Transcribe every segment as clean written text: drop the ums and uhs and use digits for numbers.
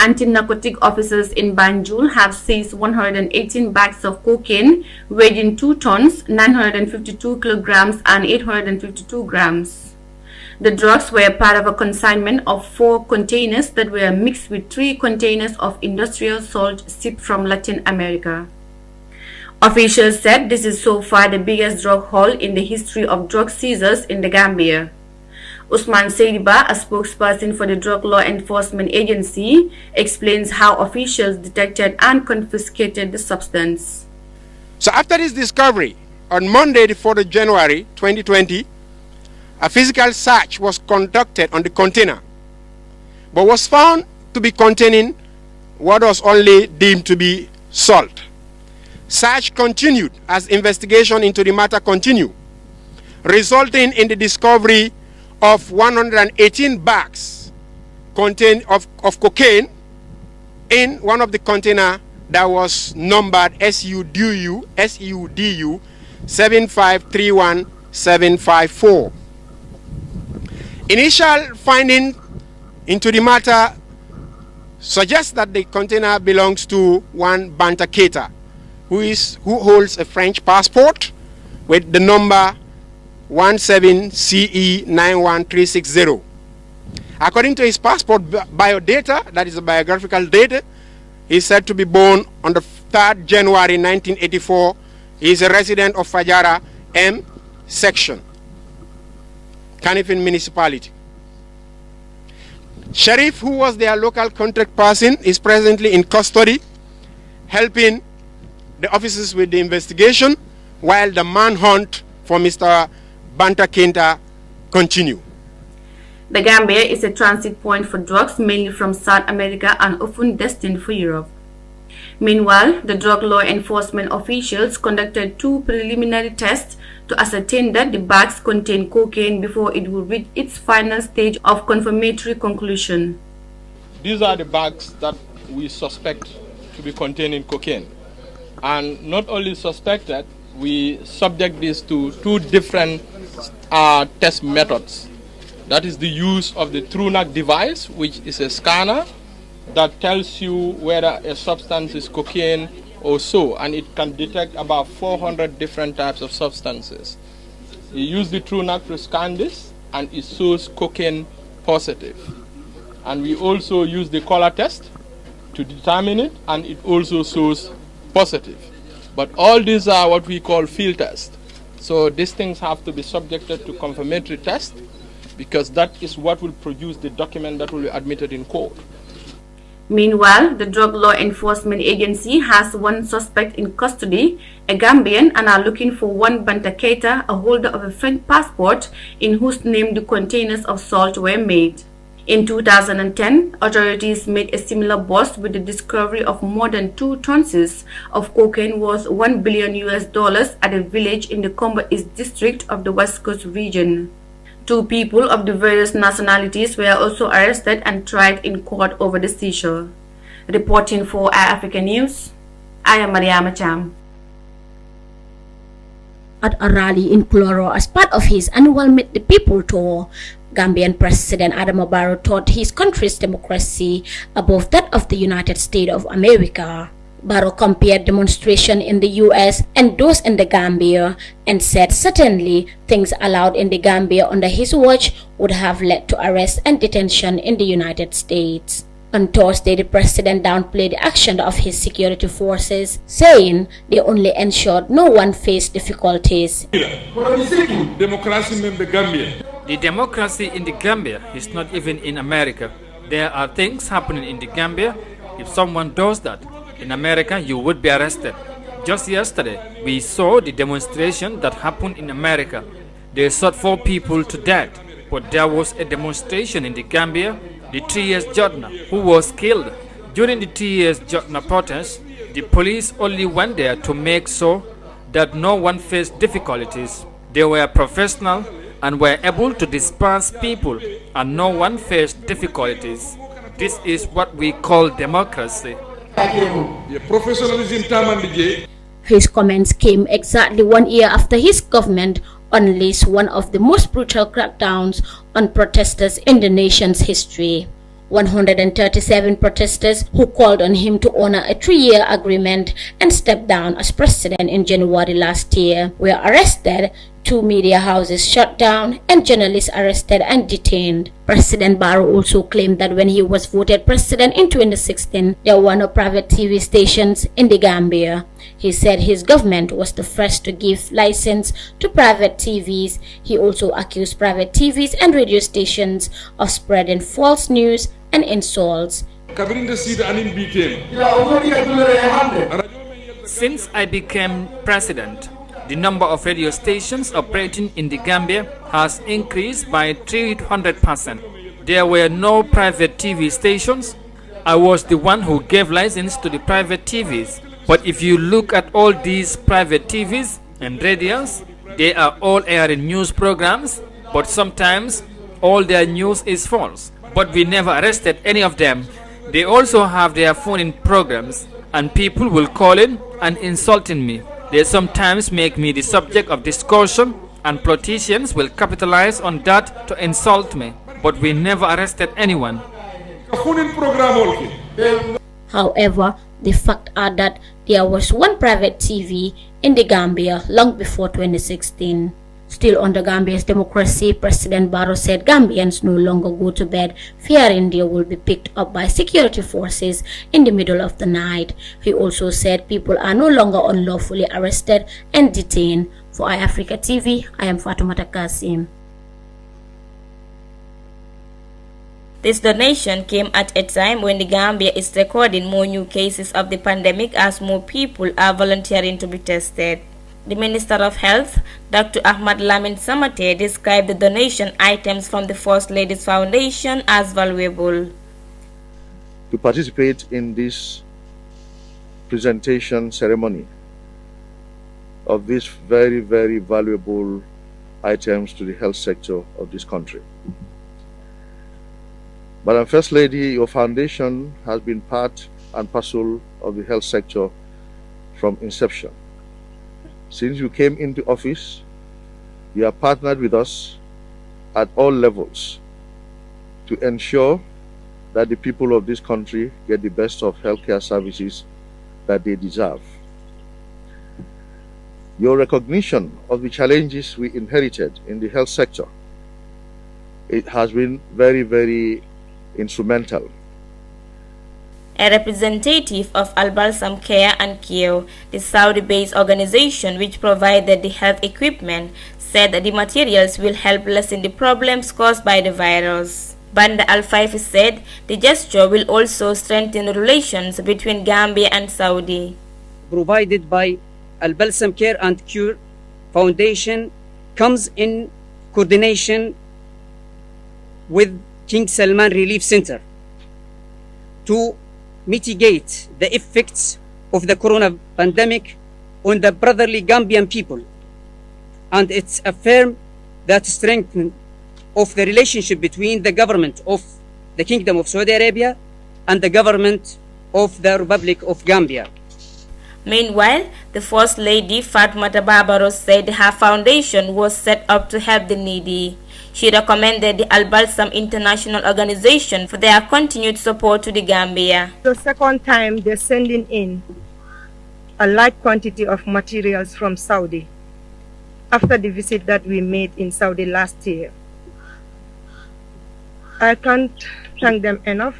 Anti-narcotic officers in Banjul have seized 118 bags of cocaine weighing 2 tons, 952 kilograms and 852 grams. The drugs were part of a consignment of 4 containers that were mixed with 3 containers of industrial salt shipped from Latin America. Officials said this is so far the biggest drug haul in the history of drug seizures in the Gambia. Usman Seidiba, a spokesperson for the Drug Law Enforcement Agency, explains how officials detected and confiscated the substance. So after this discovery, on Monday, the 4th of January 2020, a physical search was conducted on the container, but was found to be containing what was only deemed to be salt. Search continued as investigation into the matter continued, resulting in the discovery of 118 bags of cocaine in one of the container that was numbered SUDU 7531754. Initial finding into the matter suggests that the container belongs to one Banta Keita, who holds a French passport with the number 17CE91360. According to his passport biodata, that is a biographical data, he is said to be born on the 3rd January 1984. He is a resident of Fajara M section, Kanifing municipality. Sharif, who was their local contact person, is presently in custody, helping the officers with the investigation, while the manhunt for Mr. Banta Keita continue. The Gambia is a transit point for drugs mainly from South America and often destined for Europe. Meanwhile, the drug law enforcement officials conducted 2 preliminary tests to ascertain that the bags contain cocaine before it would reach its final stage of confirmatory conclusion. These are the bags that we suspect to be containing cocaine. And not only suspected, we subject this to 2 different test methods. That is the use of the TrueNAC device, which is a scanner that tells you whether a substance is cocaine or so, and it can detect about 400 different types of substances. You use the TrueNAC to scan this, and it shows cocaine positive. And we also use the color test to determine it, and it also shows positive. But all these are what we call field tests. So these things have to be subjected to confirmatory test, because that is what will produce the document that will be admitted in court. Meanwhile, the Drug Law Enforcement Agency has 1 suspect in custody, a Gambian, and are looking for one Banta Keita, a holder of a French passport, in whose name the containers of salt were made. In 2010, authorities made a similar bust with the discovery of more than 2 tons of cocaine worth $1 billion at a village in the Combo East district of the West Coast region. 2 people of the various nationalities were also arrested and tried in court over the seizure. Reporting for iAfrica News, I am Mariama Cham. At a rally in Cloro as part of his annual Meet the People tour, Gambian President Barrow thought his country's democracy above that of the United States of America. Barrow compared demonstration in the US and those in the Gambia and said certainly things allowed in the Gambia under his watch would have led to arrest and detention in the United States. On Thursday, the president downplayed the action of his security forces, saying they only ensured no one faced difficulties. The democracy in the Gambia is not even in America. There are things happening in the Gambia. If someone does that in America, you would be arrested. Just yesterday, we saw the demonstration that happened in America. They shot 4 people to death, but there was a demonstration in the Gambia. The 3 years Jotna, who was killed during the 3 years Jotna protest, the police only went there to make sure that no one faced difficulties. They were professional and were able to disperse people, and no one faced difficulties. This is what we call democracy. His comments came exactly 1 year after his government unleashed one of the most brutal crackdowns on protesters in the nation's history. 137 protesters who called on him to honor a 3-year agreement and step down as president in January last year were arrested, 2 media houses shut down, and journalists arrested and detained. President Barrow also claimed that when he was voted president in 2016, there were no private TV stations in the Gambia. He said his government was the first to give license to private TVs. He also accused private TVs and radio stations of spreading false news and insults. Since I became president, the number of radio stations operating in the Gambia has increased by 300%. There were no private TV stations. I was the one who gave license to the private TVs. But if you look at all these private TVs and radios, they are all airing news programs, but sometimes all their news is false. But we never arrested any of them. They also have their phone-in programs, and people will call in and insulting me. They sometimes make me the subject of discussion, and politicians will capitalize on that to insult me. But we never arrested anyone. However, the fact are that there was one private TV in the Gambia long before 2016. Still on the Gambia's democracy, President Barrow said Gambians no longer go to bed fearing they will be picked up by security forces in the middle of the night. He also said people are no longer unlawfully arrested and detained. For iAfrica TV, I am Fatoumata Kasim. This donation came at a time when the Gambia is recording more new cases of the pandemic as more people are volunteering to be tested. The Minister of Health, Dr. Ahmad Lamin Samate, described the donation items from the First Lady's Foundation as valuable. To participate in this presentation ceremony of these very, very valuable items to the health sector of this country. Madam First Lady, your foundation has been part and parcel of the health sector from inception. Since you came into office, you have partnered with us at all levels to ensure that the people of this country get the best of healthcare services that they deserve. Your recognition of the challenges we inherited in the health sector, it has been very, very instrumental. A representative of Al Balsam Care and Cure, the Saudi-based organization which provided the health equipment, said that the materials will help lessen the problems caused by the virus. Banda Al-Faifi said the gesture will also strengthen relations between Gambia and Saudi. Provided by Al Balsam Care and Cure Foundation comes in coordination with King Salman Relief Center to mitigate the effects of the corona pandemic on the brotherly Gambian people, and it's affirmed that strengthening of the relationship between the government of the Kingdom of Saudi Arabia and the government of the Republic of Gambia. Meanwhile, the First Lady Fatoumata Barrow said her foundation was set up to help the needy. She recommended the Al Balsam International Organization for their continued support to the Gambia. The second time they're sending in a large quantity of materials from Saudi after the visit that we made in Saudi last year. I can't thank them enough.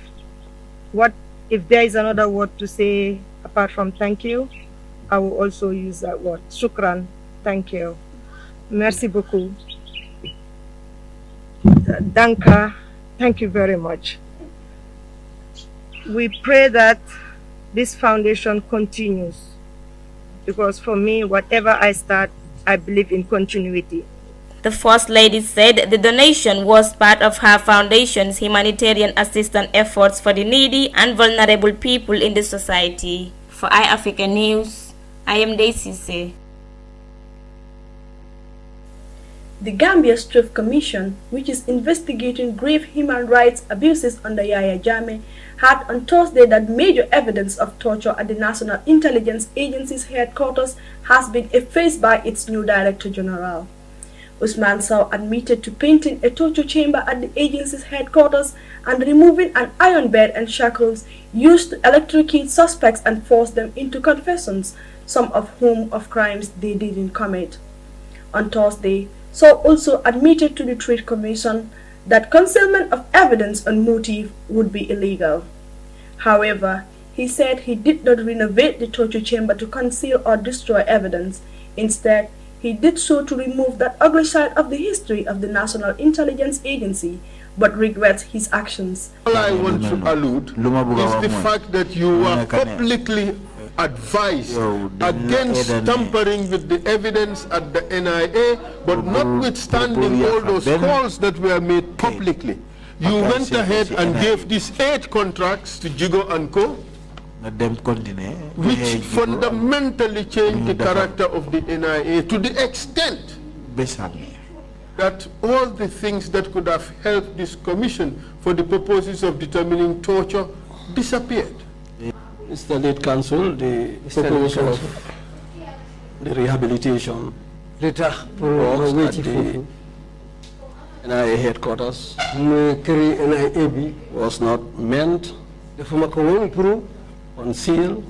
What if there is another word to say apart from thank you, I will also use that word. Shukran, thank you. Merci beaucoup. Danka, thank you very much. We pray that this foundation continues, because for me, whatever I start, I believe in continuity. The First Lady said the donation was part of her foundation's humanitarian assistance efforts for the needy and vulnerable people in the society. For iAfrica News, I am Daisy C. The Gambia Truth Commission, which is investigating grave human rights abuses under Yahya Jammeh, had on Thursday that major evidence of torture at the National Intelligence Agency's headquarters has been effaced by its new Director General. Usman Sow admitted to painting a torture chamber at the agency's headquarters and removing an iron bed and shackles used to electrocute suspects and force them into confessions, some of whom of crimes they didn't commit. On Thursday, Sow also admitted to the Trade Commission that concealment of evidence on motive would be illegal. However, he said he did not renovate the torture chamber to conceal or destroy evidence. Instead, he did so to remove that ugly side of the history of the National Intelligence Agency, but regrets his actions. All I want to allude is the fact that you were publicly advised against tampering with the evidence at the NIA, but notwithstanding all those calls that were made publicly, you went ahead and gave these 8 contracts to Jigo & Co., which fundamentally changed the character of the NIA to the extent that all the things that could have helped this commission for the purposes of determining torture disappeared. Mr. Late Counsel, the proposal of the rehabilitation works at the NIA headquarters was not meant to conceal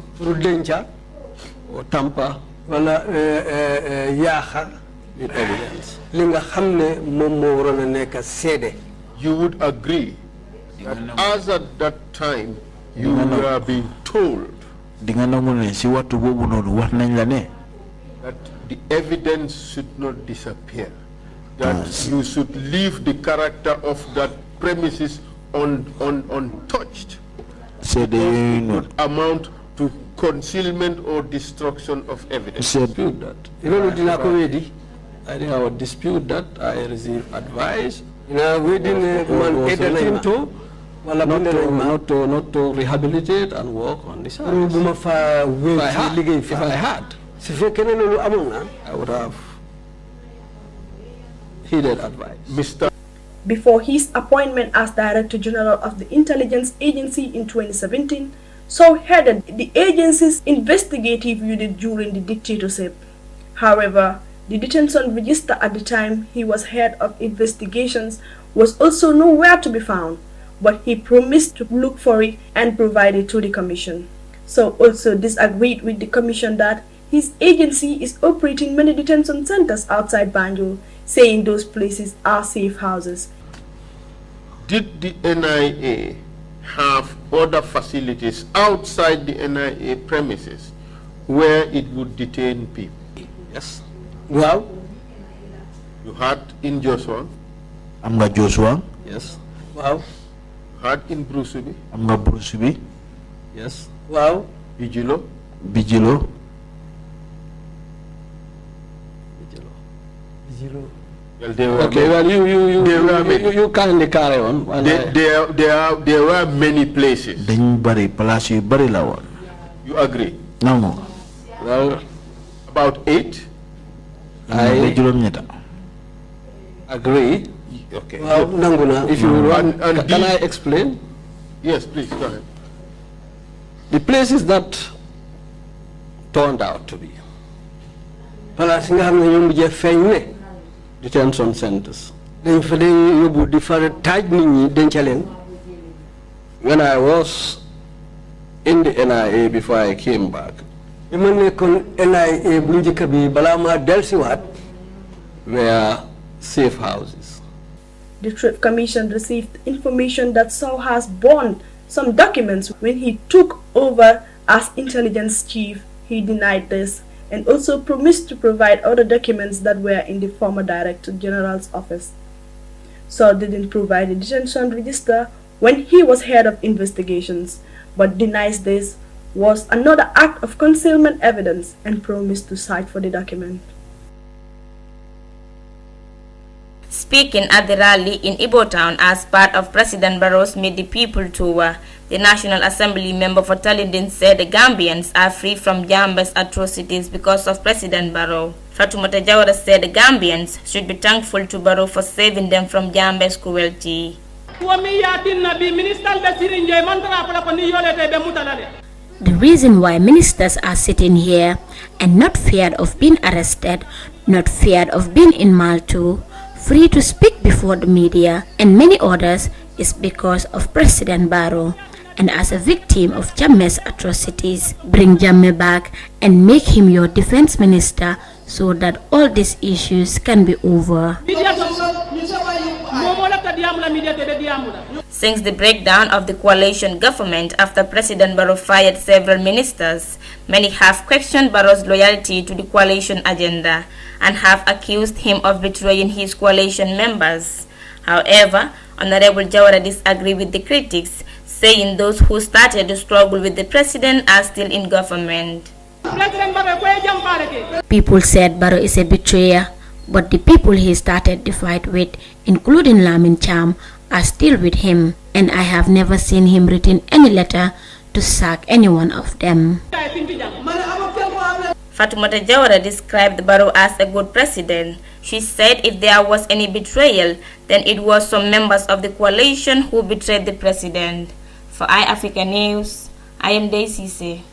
or tamper with evidence. You would agree that as at that time you were being told that the evidence should not disappear, that you should leave the character of that premises untouched, it would amount to concealment or destruction of evidence. Dispute that. I think I would dispute that. I received advice not to rehabilitate and work on this. If I had, I would have heeded advice. Before his appointment as Director General of the Intelligence Agency in 2017, Sow headed the agency's investigative unit during the dictatorship. However, the detention register at the time he was head of investigations was also nowhere to be found, but he promised to look for it and provide it to the commission. Sow also disagreed with the commission that his agency is operating many detention centers outside Banjul, saying those places are safe houses. Did the NIA have other facilities outside the NIA premises where it would detain people? Yes. Well, you had in Joshua. Joshua. Yes. Wow. You had in Brusubi. Brusubi. Yes. Wow. Vigilo. Well, okay, well, you kindly carry on. There were many places. You agree? No. Well, about 8. I agree. Okay. Well, if you want, can I explain? Yes, please, go ahead. The places that turned out to be detention centers. When I was in the NIA before I came back, were safe houses. The Trade Commission received information that Sow has burned some documents when he took over as intelligence chief. He denied this and also promised to provide other documents that were in the former Director General's office. Sow didn't provide the detention register when he was head of investigations, but denies this was another act of concealment evidence and promised to cite for the document. Speaking at the rally in Ibo Town as part of President Barrow's Meet the People tour, the National Assembly member for Talindin said the Gambians are free from Jamba's atrocities because of President Barrow. Fatoumata Jawara said the Gambians should be thankful to Barrow for saving them from Jamba's cruelty. The reason why ministers are sitting here and not feared of being arrested, not feared of being in Malta, free to speak before the media, and many others is because of President Barrow. And as a victim of Jammeh's atrocities, bring Jammeh back and make him your defense minister so that all these issues can be over. Since the breakdown of the coalition government after President Barrow fired several ministers, many have questioned Barrow's loyalty to the coalition agenda and have accused him of betraying his coalition members. However, Honorable Jawara disagreed with the critics, saying those who started the struggle with the president are still in government. People said Barrow is a betrayer, but the people he started the fight with, including Lamin Cham, are still with him, and I have never seen him written any letter to sack any one of them. Fatoumata Jawara described Barrow as a good president. She said if there was any betrayal, then it was some members of the coalition who betrayed the president. For iAfrica News, I am Daisy.